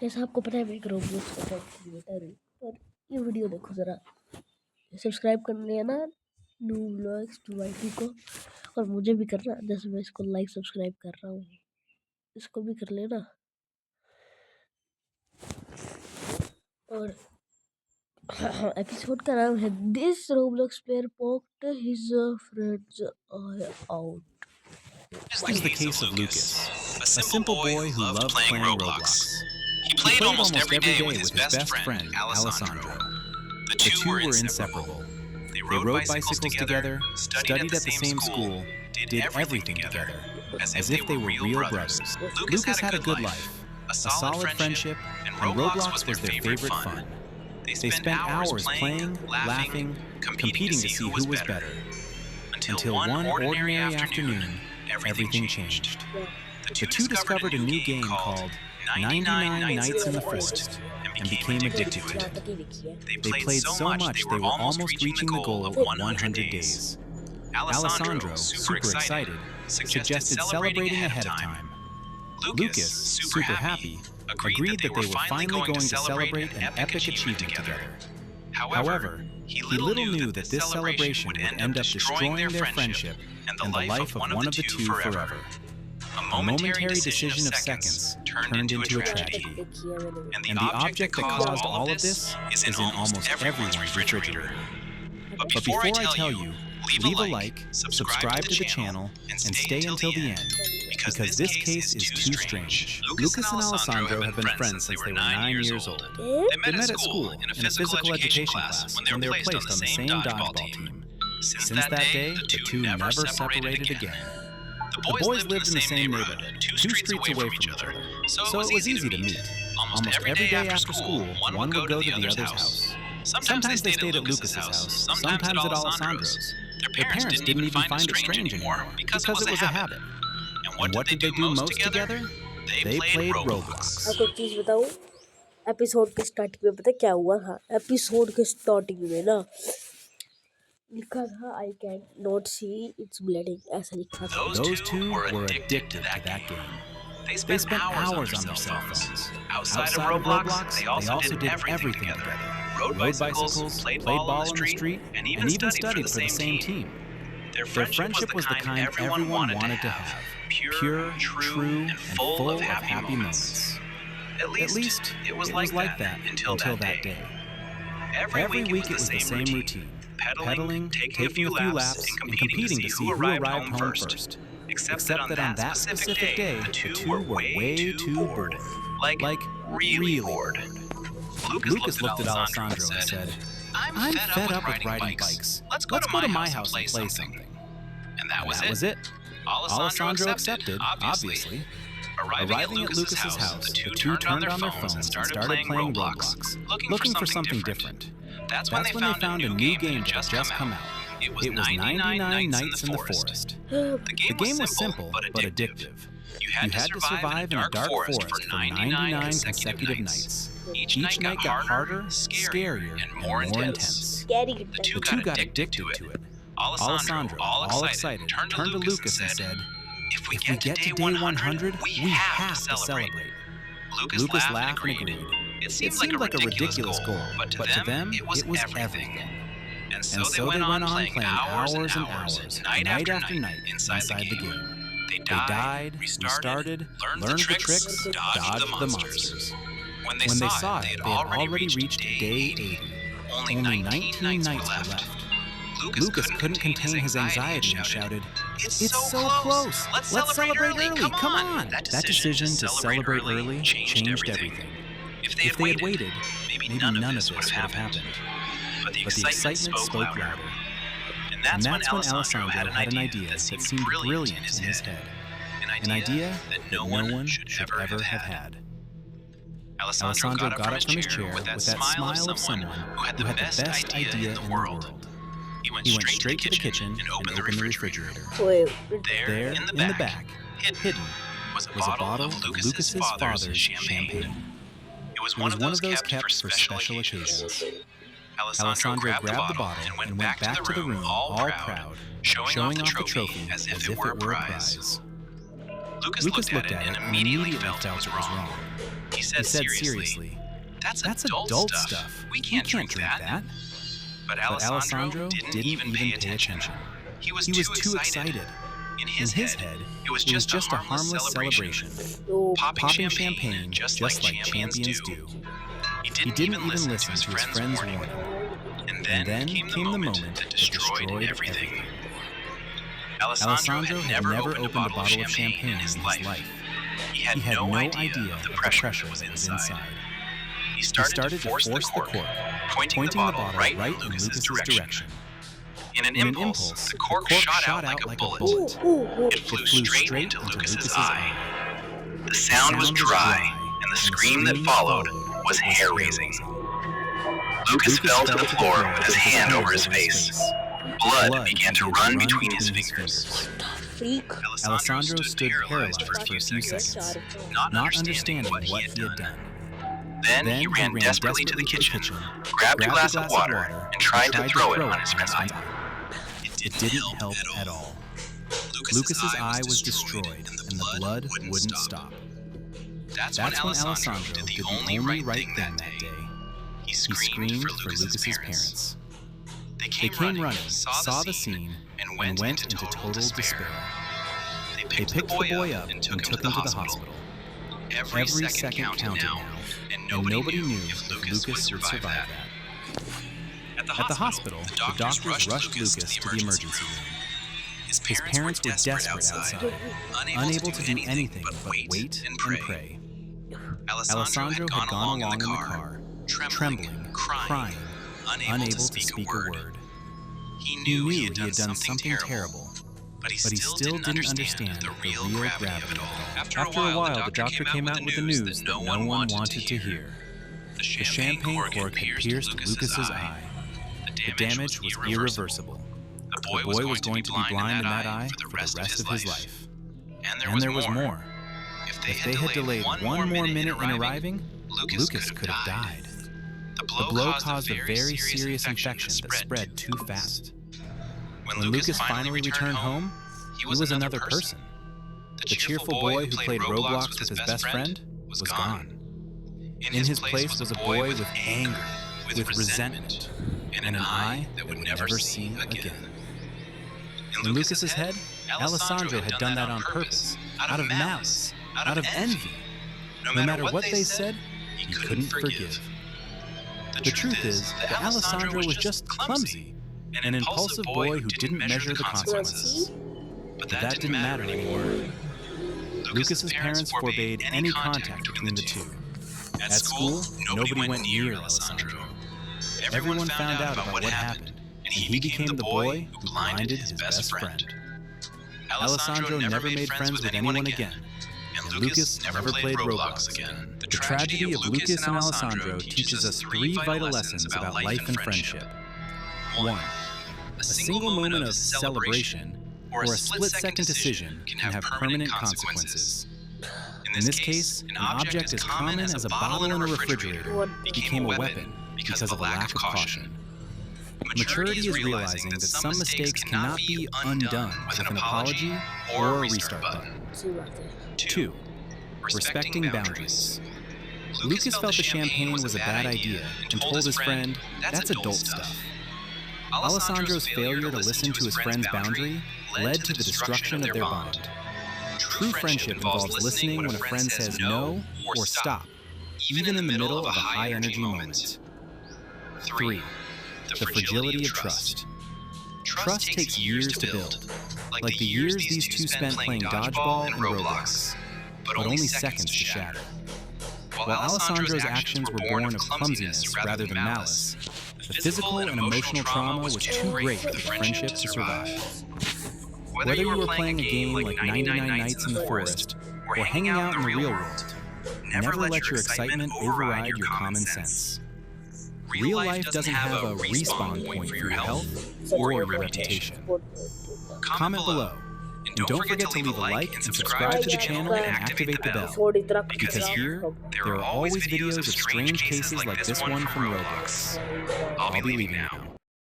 जैसा आपको पता है मैं एक रोबलोक्स कंटेंट क्रिएटर हूँ। पर ये वीडियो देखो ज़रा, सब्सक्राइब कर लेना नूब्लॉग्स 2YT को, और मुझे भी करना। जैसे मैं इसको लाइक सब्सक्राइब कर रहा हूँ, इसको भी कर लेना। और एपिसोड का नाम है this Roblox player poked his friends eye out। This is the case of Lucas, a simple boy who loved playing Roblox. He played almost every day with his best friend, Alessandro. The two were inseparable. They rode bicycles together, studied at the same school, did everything together, as if they were real brothers. Lucas had a good life, a solid friendship, and Roblox was their favorite fun. They spent hours playing, laughing, competing to see who was better. Until one ordinary afternoon, everything changed. The two discovered a new game called 99 Nights in the Forest and became addicted to it. They played so much they were almost reaching the goal of 100 days. Alessandro, super excited, suggested celebrating ahead of time. Lucas, super happy, agreed that they were finally going to celebrate an epic achievement together. However, he little knew that this celebration would end up destroying their friendship and the life of one of the two forever. A momentary decision of seconds turned into a tragedy. And the object that caused all of this is in almost everyone's refrigerator. But before I tell you, leave a like, subscribe to the channel, and stay until the end, because this case is too strange. Lucas and Alessandro have been friends since they were 9 years old. They met at school in a physical education class when they were placed on the same dodgeball team. Since that day, the two never separated again. The boys lived in the same neighborhood, 2 streets away from each other, so it was easy to meet. Almost every day after school, one would go to the other's house. Sometimes they stayed at Lucas's house, sometimes at Alessandro's. Their parents didn't even find it strange anymore, because it was a habit. And what did they do most together? They played Roblox. आपको एक चीज़ बताऊँ, episode के starting में पता क्या हुआ था? Episode के स्टार्टिंग में ना लिखा था I can not see it's bleeding, ऐसा लिखा था। Those two were addicted to that game. They spent hours on their cell phones. Outside of Roblox, they also did everything together. Rode bicycles, played ball on the street, and even studied for the same team. Their friendship was the kind everyone wanted to have. Pure, true, and full of happy moments. At least, it was like that until that day. Every week it was the same routine. Pedaling, taking a few laps, and competing to see who arrived home first. Except that on that specific day, the two were way too bored. Like, really bored. Lucas looked at Alessandro and said, I'm fed up with riding bikes. Let's go to my house and play something. And that was it. Alessandro accepted, obviously. Arriving at Lucas's house, the two turned on their phones and started playing Roblox, looking for something different. That's when they found a new game that had just come out. It was 99 Nights in the Forest. The game was simple, but addictive. You had to survive in a dark forest for 99 consecutive nights. Each night got harder, scarier, and more intense. The two got addicted to it. Alessandro, all excited, turned to Lucas and said, If we get to day 100, we have to celebrate. Lucas laughed and agreed. It seemed like a ridiculous goal, but to them, it was everything. And so they went on playing hours and hours, night after night, inside the game. They died, restarted, learned the tricks, dodged the monsters. When they saw it, they had already reached day 80. Only 19 nights were left. Lucas couldn't contain his anxiety and shouted, It's so close! Let's celebrate early! Come on! That decision to celebrate early changed everything. If they had waited, maybe none of this would have happened. But the excitement spoke louder. And that's when Alessandro had an idea that seemed brilliant in his head. An idea that no one should ever have had. Alessandro got up from his chair with that smile of someone who had the best idea in the world. He went straight to the kitchen and opened the refrigerator. There, in the back, hidden, was a bottle of Lucas's father's champagne. It was one of those kept for special occasions. Alessandro grabbed the bottle and went back to the room all proud, showing off the trophy as if it were a prize. Lucas looked at it and immediately felt it was wrong. He said seriously, "That's adult stuff. We can't drink that." But Alessandro didn't even pay attention. He was too excited. In his head, it was just a harmless celebration. No. Popping champagne just like champions do. He didn't even listen to his friend's warning. And then came the moment that destroyed everything. Alessandro had never opened a bottle of champagne in his life. He had no idea of the pressure that was inside. He started to force the cork, pointing the bottle right in Lucas's direction. In an impulse, the cork shot out like a bullet. It flew straight into Lucas's eye. The sound was dry, and the scream that followed was hair-raising. Lucas fell to the floor with his hand over his face. Blood began to run between his fingers. Freak. Alessandro stood paralyzed for a few seconds, not understanding what he had done. Then he ran desperately to the kitchen, grabbed a glass of water, and tried to throw it on his friend's eye. It didn't help at all. Lucas's eye was destroyed, and the blood wouldn't stop. That's when Alessandro did the only right thing that day. He screamed for Lucas's parents. They came running, saw the scene, and went into total despair. They picked the boy up and took him to the hospital. Every second counted now, and nobody knew if Lucas would survive that. At the hospital, the doctors rushed Lucas to the emergency room. His parents were desperate outside, unable to do anything but wait and pray. Alessandro had gone along in the car, trembling, crying, unable to speak a word. He knew he had done something terrible, but he still didn't understand the real gravity of it all. After a while, the doctor came out with the news that no one wanted to hear. The champagne cork had pierced Lucas's eye. The damage was irreversible. The boy was going to be blind in that eye for the rest of his life. And there was more. If they had delayed one more minute in arriving, Lucas could have died. The blow caused a very serious infection that spread too fast. When Lucas finally returned home, he was another person. The cheerful boy who played Roblox with his best friend was gone. In his place was a boy with anger, with resentment, and an eye that would never see again. In Lucas's head, Alessandro had done that on purpose, out of malice, out of envy. No matter what they said, he couldn't forgive. The truth is that Alessandro was just clumsy, an impulsive boy who didn't measure the consequences. But that didn't matter anymore. Lucas's parents forbade any contact between the two. At school, nobody went near Alessandro. Everyone found out about what happened, and he became the boy who blinded his best friend. Alessandro never made friends with anyone again, and Lucas never played Roblox again. The tragedy of Lucas and Alessandro teaches us 3 vital lessons about life and friendship. 1. A single moment of celebration or a split-second decision can have permanent consequences. In this case, an object as common as a bottle in a refrigerator became a weapon because of a lack of caution. Maturity is realizing that some mistakes cannot be undone with an apology or a restart button. 2. Respecting boundaries. Lucas felt the champagne was a bad idea and told his friend, "That's adult stuff." Alessandro's failure to listen to his friend's boundary led to the destruction of their bond. True friendship involves listening when a friend says no or stop, even in the middle of a high-energy moment. 3. The fragility of trust. Trust takes years to build, like the years these two spent playing dodgeball and Roblox, but only seconds to shatter. While Alessandro's actions were born of clumsiness rather than malice, the physical and emotional trauma was too great for the friendship to survive. Whether you were playing a game like 99 Nights in the Forest or hanging out in the real world, never let your excitement override your common sense. Real life doesn't have a respawn point for your health or your reputation. Comment below, and don't forget to leave a like and subscribe to the channel and activate the bell, because here, there are always videos of strange cases like this one from Roblox. I'll be leaving now.